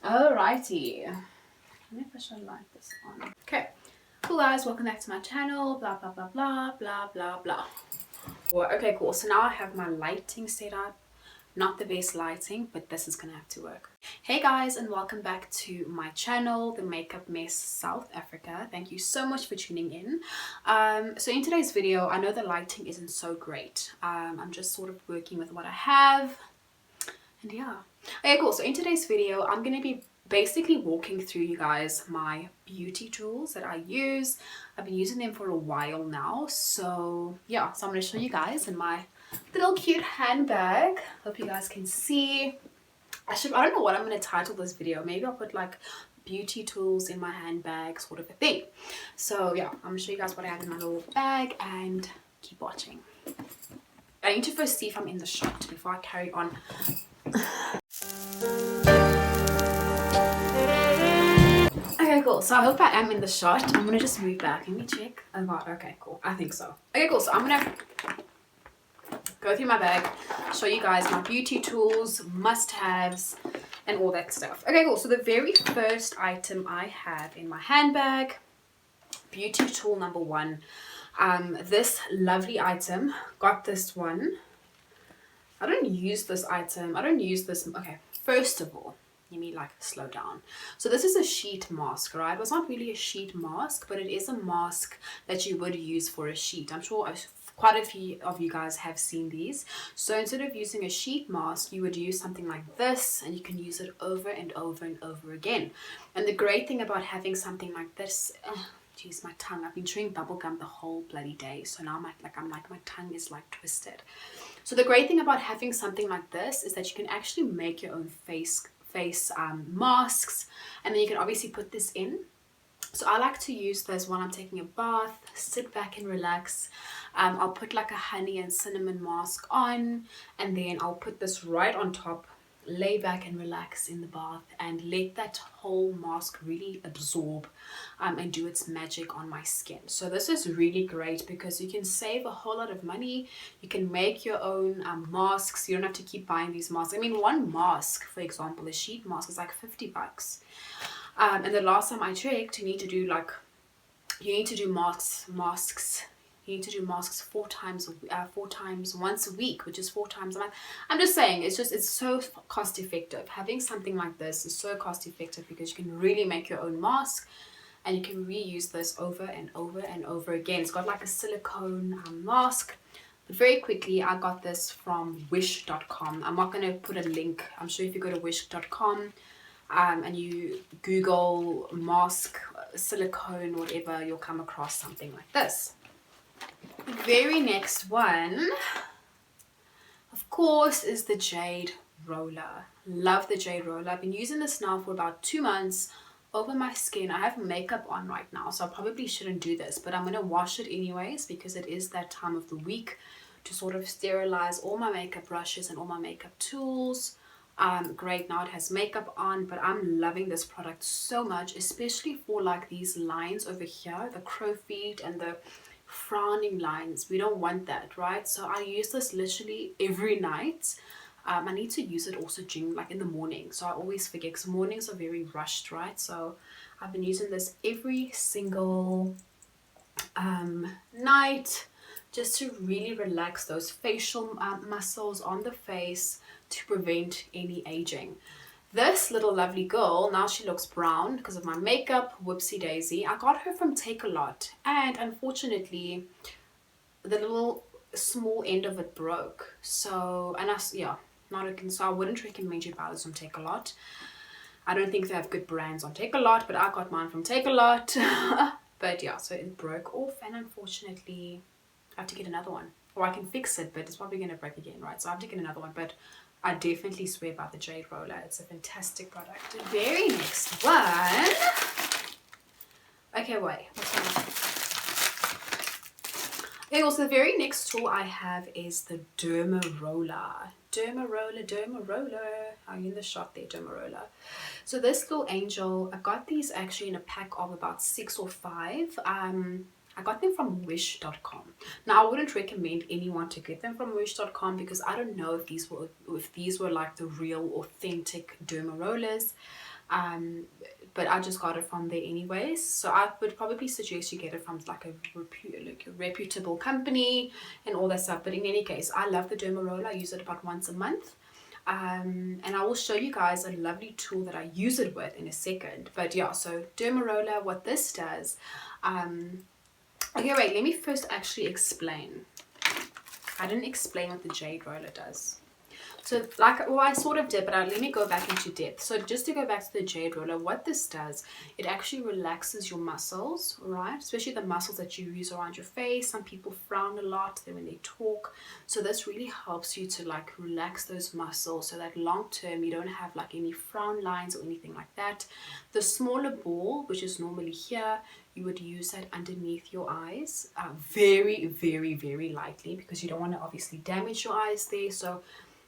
Alrighty. I wonder if I should light this on. Okay. Cool guys, welcome back to my channel. Blah blah blah blah blah blah blah. Well, okay, cool. So now I have my lighting set up. Not the best lighting, but this is gonna have to work. Hey guys, and welcome back to my channel, The Makeup Mess South Africa. Thank you so much for tuning in. So in today's video, I know the lighting isn't so great. I'm just sort of working with what I have. And yeah. Okay, cool. So in today's video, I'm going to be basically walking through you guys my beauty tools that I use. I've been using them for a while now. So yeah, so I'm going to show you guys in my little cute handbag. Hope you guys can see. I don't know what I'm going to title this video. Maybe I'll put like beauty tools in my handbag sort of a thing. So yeah, I'm going to show you guys what I have in my little bag and keep watching. I need to first see if I'm in the shot before I carry on. Okay, cool. So I hope I am in the shot. I'm gonna just move back. Let me check. Oh god, okay, cool. I think so. Okay, cool. So I'm gonna go through my bag, show you guys my beauty tools, must-haves, and all that stuff. Okay, cool. So the very first item I have in my handbag, beauty tool number one. This lovely item, got this one. I don't use this item. I don't use this. Okay, first of all, let me like slow down. So this is a sheet mask, right? It's not really a sheet mask, but it is a mask that you would use for a sheet. I'm sure quite a few of you guys have seen these. So instead of using a sheet mask, you would use something like this, and you can use it over and over and over again. And the great thing about having something like this, geez, my tongue. I've been chewing bubblegum the whole bloody day, so now I'm like my tongue is like twisted. So the great thing about having something like this is that you can actually make your own face masks, and then you can obviously put this in. So I like to use this when I'm taking a bath, sit back and relax. I'll put like a honey and cinnamon mask on, and then I'll put this right on top, lay back and relax in the bath, and let that whole mask really absorb and do its magic on my skin. So this is really great because you can save a whole lot of money. You can make your own masks. You don't have to keep buying these masks. I mean, one mask, for example, a sheet mask is like 50 bucks. And the last time I checked, you need to do masks. You need to do masks four times once a week, which is 4 times a month. I'm just saying, it's so cost effective. Having something like this is so cost effective because you can really make your own mask, and you can reuse this over and over and over again. It's got like a silicone mask. But very quickly, I got this from wish.com. I'm not going to put a link. I'm sure if you go to wish.com and you Google mask, silicone, whatever, you'll come across something like this. The very next one, of course, is the Jade Roller. Love the Jade Roller. I've been using this now for about 2 months over my skin. I have makeup on right now, so I probably shouldn't do this, but I'm going to wash it anyways because it is that time of the week to sort of sterilize all my makeup brushes and all my makeup tools. Great, now it has makeup on, but I'm loving this product so much, especially for like these lines over here, the crow feet and the frowning lines. We don't want that, right? So I use this literally every night. I need to use it also during like in the morning, so I always forget because mornings are very rushed, right? So I've been using this every single night just to really relax those facial muscles on the face to prevent any aging. This little lovely girl, now she looks brown because of my makeup, whoopsie daisy. I got her from Takealot, and unfortunately the little small end of it broke. So, and so I wouldn't recommend you buy this from Takealot. I don't think they have good brands on Takealot, but I got mine from Takealot. But yeah, so it broke off, and unfortunately I have to get another one. Or I can fix it, but it's probably going to break again, right? So I have to get another one, but I definitely swear by the Jade Roller. It's a fantastic product. The very next one. Okay, wait. What's that? Okay, also the very next tool I have is the Derma Roller. Derma Roller. Are you in the shot there, Derma Roller? So this little angel, I got these actually in a pack of about 6 or 5. I got them from wish.com. Now I wouldn't recommend anyone to get them from wish.com because I don't know if these were like the real authentic Derma Rollers. But I just got it from there anyways, so I would probably suggest you get it from like a reputable company and all that stuff. But in any case, I love the Derma Roller. I use it about once a month, and I will show you guys a lovely tool that I use it with in a second. But yeah, so Derma Roller, what this does, okay, wait, let me first actually explain. I didn't explain what the Jade Roller does. So I sort of did, but let me go back into depth. So just to go back to the Jade Roller, what this does, it actually relaxes your muscles, right? Especially the muscles that you use around your face. Some people frown a lot when they talk. So this really helps you to like relax those muscles so that long term you don't have like any frown lines or anything like that. The smaller ball, which is normally here, you would use that underneath your eyes, very, very, very lightly, because you don't want to obviously damage your eyes there. So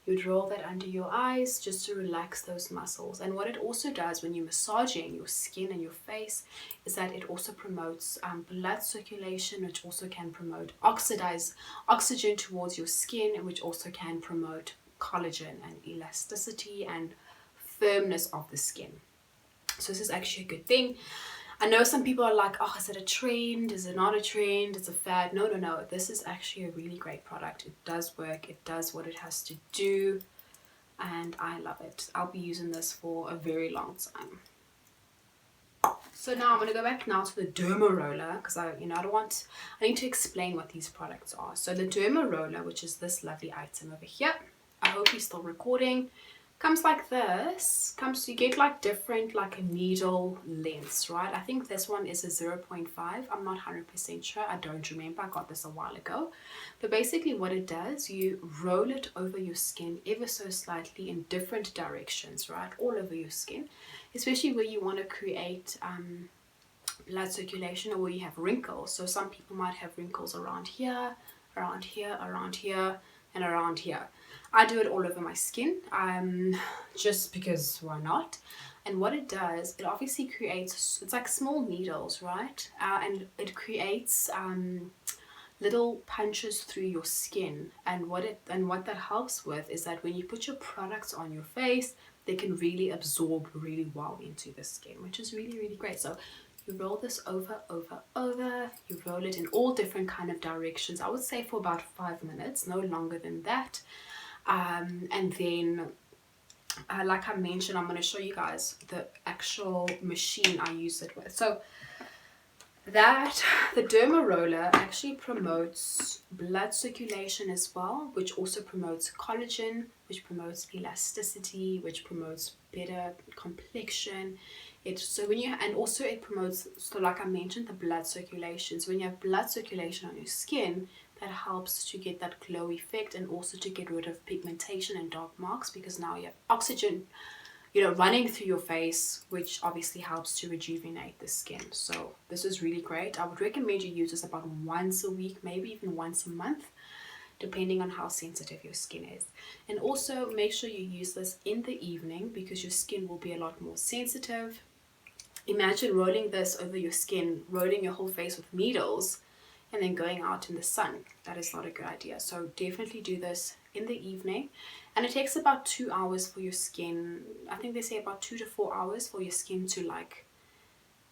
you'd roll that under your eyes just to relax those muscles. And what it also does when you're massaging your skin and your face is that it also promotes blood circulation, which also can promote oxygen towards your skin, and which also can promote collagen and elasticity and firmness of the skin. So this is actually a good thing. I know some people are like, oh, is it a trend? Is it not a trend? It's a fad. No, no, no. This is actually a really great product. It does work. It does what it has to do. And I love it. I'll be using this for a very long time. So now I'm going to go back now to the Derma Roller because I need to explain what these products are. So the Derma Roller, which is this lovely item over here. I hope you're still recording. Comes like this. You get like different like a needle lengths, right? I think this one is a 0.5. I'm not 100% sure. I don't remember. I got this a while ago. But basically what it does, you roll it over your skin ever so slightly in different directions, right? All over your skin, especially where you want to create blood circulation or where you have wrinkles. So some people might have wrinkles around here, around here, around here, and around here. I do it all over my skin, just because why not? And what it does, it obviously creates, it's like small needles, right? And it creates little punches through your skin. And what that helps with is that when you put your products on your face, they can really absorb really well into the skin, which is really, really great. So you roll this over. You roll it in all different kind of directions. I would say for about 5 minutes, no longer than that. And then, like I mentioned, I'm going to show you guys the actual machine I use it with. So the Derma Roller actually promotes blood circulation as well, which also promotes collagen, which promotes elasticity, which promotes better complexion. It promotes, so like I mentioned, the blood circulation. So when you have blood circulation on your skin, that helps to get that glow effect and also to get rid of pigmentation and dark marks, because now you have oxygen, running through your face, which obviously helps to rejuvenate the skin. So this is really great. I would recommend you use this about once a week, maybe even once a month, depending on how sensitive your skin is. And also make sure you use this in the evening because your skin will be a lot more sensitive. Imagine rolling this over your skin, rolling your whole face with needles, and then going out in the sun. That is not a good idea. So definitely do this in the evening. And it takes about 2 hours for your skin. I think they say about 2 to 4 hours for your skin to like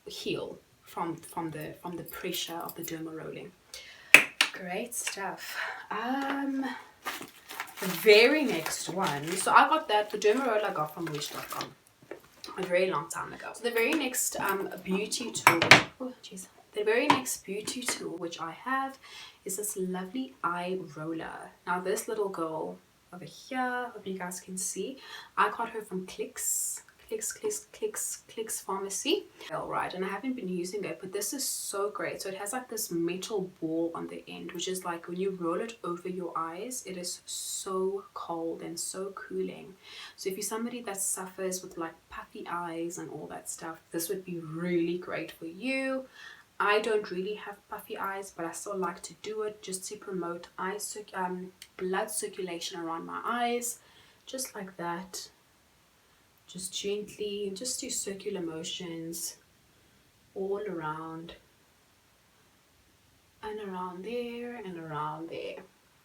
heal from the pressure of the derma rolling. Great stuff. The very next one. So I got the Derma Roller I got from wish.com a very long time ago. So the very next beauty tool. Oh jeez. The very next beauty tool which I have is this lovely eye roller. Now this little girl over here, hope you guys can see, I got her from Clicks Pharmacy. All right, and I haven't been using it, but this is so great. So it has like this metal ball on the end, which is like when you roll it over your eyes, it is so cold and so cooling. So if you're somebody that suffers with like puffy eyes and all that stuff, this would be really great for you. I don't really have puffy eyes, but I still like to do it just to promote blood circulation around my eyes, just like that. Just gently, just do circular motions all around. and around there and around there.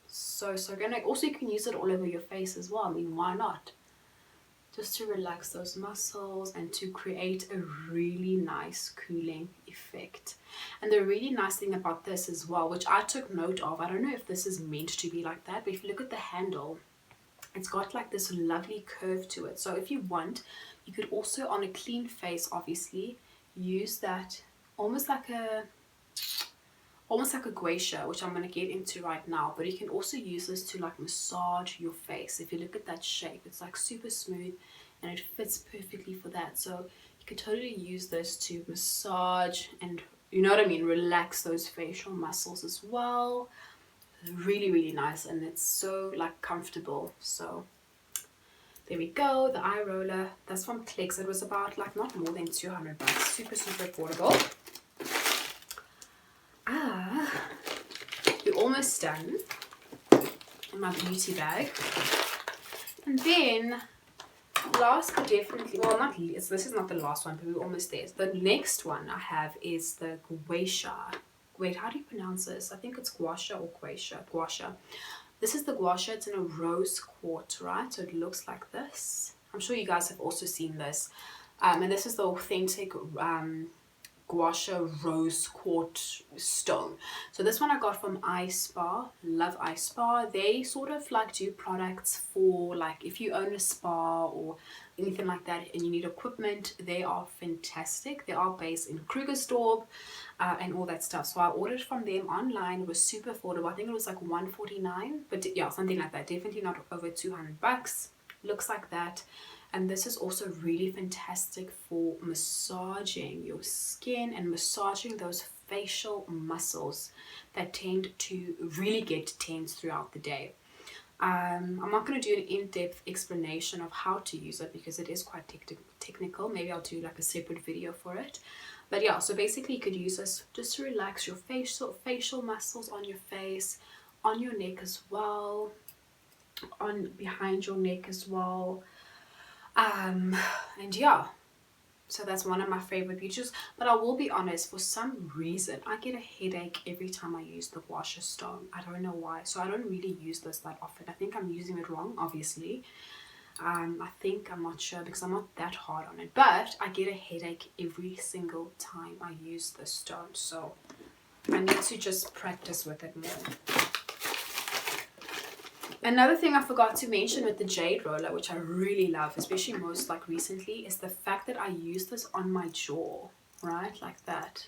So good. Like, also you can use it all over your face as well. I mean, why not? Just to relax those muscles and to create a really nice cooling effect. And the really nice thing about this as well, which I took note of, I don't know if this is meant to be like that, but if you look at the handle, it's got like this lovely curve to it. So if you want, you could also, on a clean face, obviously, use that almost like a gua sha, which I'm going to get into right now. But you can also use this to like massage your face. If you look at that shape, it's like super smooth and it fits perfectly for that. So you could totally use this to massage and, you know what I mean, relax those facial muscles as well. Really, really nice, and it's so like comfortable. So there we go, the eye roller. That's from Clicks. It was about like not more than 200 bucks. Super affordable. We're almost done in my beauty bag. And then last but definitely, well, not least, this is not the last one, but we're almost there. The next one I have is the gua sha. Wait, how do you pronounce this? I think it's gua sha or gua sha. Gua sha. This is the gua sha. It's in a rose quartz, right? So it looks like this. I'm sure you guys have also seen this. And this is the authentic gua sha rose quartz stone. So this one I got from iSpa. Love iSpa. They sort of like do products for like if you own a spa or anything like that and you need equipment. They are fantastic. They are based in Krugersdorp and all that stuff. So I ordered from them online. It was super affordable. I think it was like $149, but yeah, something like that. Definitely not over 200 bucks. Looks like that. And this is also really fantastic for massaging your skin and massaging those facial muscles that tend to really get tense throughout the day. I'm not going to do an in-depth explanation of how to use it because it is quite technical. Maybe I'll do like a separate video for it. But yeah, so basically you could use this just to relax your facial muscles on your face, on your neck as well, on behind your neck as well. And yeah, so that's one of my favorite beauties. But I will be honest, for some reason I get a headache every time I use the gua sha stone. I don't know why. So I don't really use this that often. I think I'm using it wrong, obviously. I'm not sure because I'm not that hard on it, but I get a headache every single time I use this stone. So I need to just practice with it more. Another thing I forgot to mention with the Jade Roller, which I really love, especially most like recently, is the fact that I use this on my jaw, right? Like that.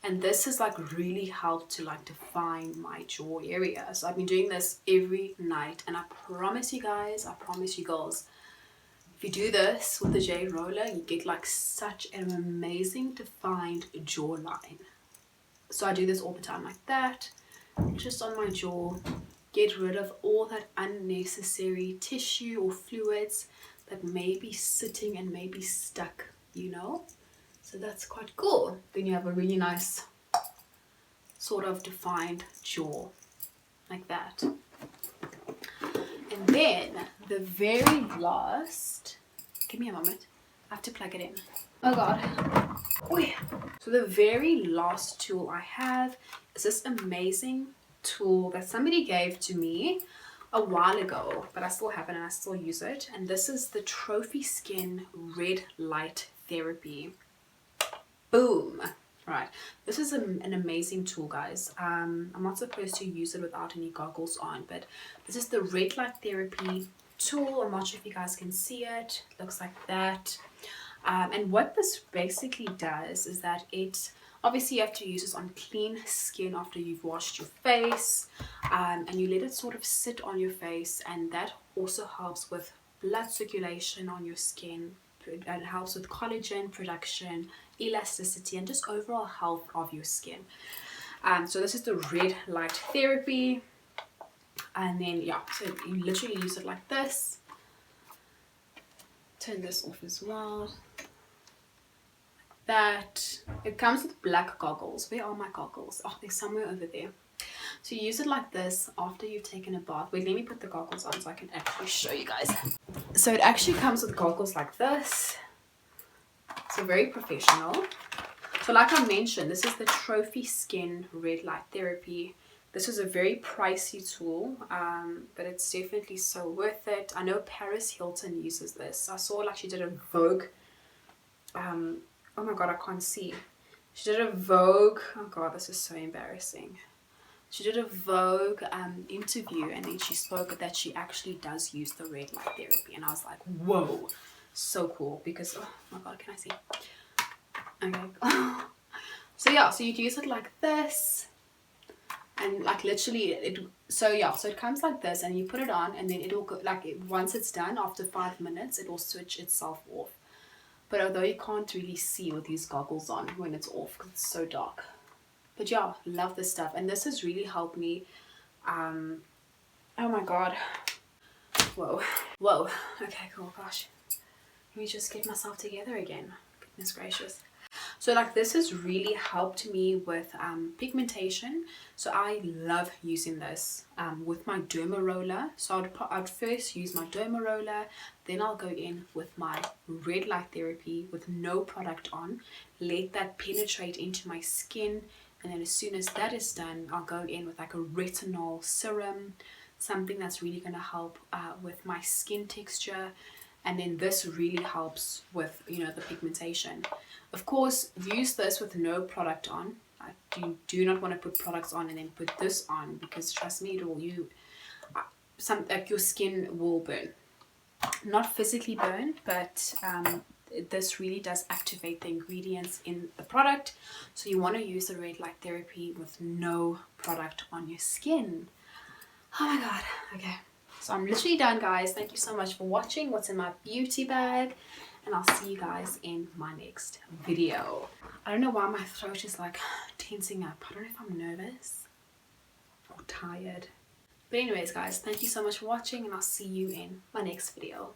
And this has like really helped to like define my jaw area. So I've been doing this every night, and I promise you guys, I promise you girls, if you do this with the Jade Roller, you get like such an amazing defined jawline. So I do this all the time like that, just on my jaw. Get rid of all that unnecessary tissue or fluids that may be sitting and may be stuck, you know. So that's quite cool. Then you have a really nice sort of defined jaw like that. And then the very last, give me a moment, I have to plug it in. Oh god. Oh yeah. So the very last tool I have is this amazing tool that somebody gave to me a while ago, but I still have it and I still use it. And this is the Trophy Skin Red Light Therapy. Boom. Right, this is an amazing tool, guys. I'm not supposed to use it without any goggles on, but this is the Red Light Therapy tool. I'm not sure if you guys can see it. It looks like that. And what this basically does is that it obviously you have to use this on clean skin after you've washed your face, and you let it sort of sit on your face, and that also helps with blood circulation on your skin. It helps with collagen production, elasticity, and just overall health of your skin. So this is the Red Light Therapy, and then yeah, so you literally use it like this. Turn this off as well. That it comes with black goggles. Where are my goggles? Oh, they're somewhere over there. So you use it like this after you've taken a bath. Wait, let me put the goggles on so I can actually show you guys. So it actually comes with goggles like this. So very professional. So like I mentioned, this is the Trophy Skin Red Light Therapy. This is a very pricey tool, but it's definitely so worth it. I know Paris Hilton uses this. I saw like she did a Vogue, oh my god, I can't see. She did a Vogue, oh god, this is so embarrassing. She did a Vogue interview, and then she spoke that she actually does use the red light therapy, and I was like, whoa, so cool, because oh my god, can I see? Okay. So yeah, so you'd use it like this, and like literally so it comes like this, and you put it on, and then it'll go like once it's done, after 5 minutes it will switch itself off. But although you can't really see with these goggles on when it's off because it's so dark. But yeah, love this stuff, and this has really helped me. Oh my god, whoa, okay, cool, gosh, let me just get myself together again, goodness gracious. So like this has really helped me with pigmentation. So I love using this with my Derma Roller. So I'd first use my Derma Roller, then I'll go in with my red light therapy with no product on, let that penetrate into my skin, and then as soon as that is done, I'll go in with like a retinol serum, something that's really going to help with my skin texture. And then this really helps with, you know, the pigmentation. Of course, use this with no product on. You do not want to put products on and then put this on, because trust me, it will your skin will burn. Not physically burn, but this really does activate the ingredients in the product. So you want to use the red light therapy with no product on your skin. Oh my god, okay. So I'm literally done, guys. Thank you so much for watching what's in my beauty bag, and I'll see you guys in my next video. I don't know why my throat is like tensing up. I don't know if I'm nervous or tired. But anyways, guys, thank you so much for watching, and I'll see you in my next video.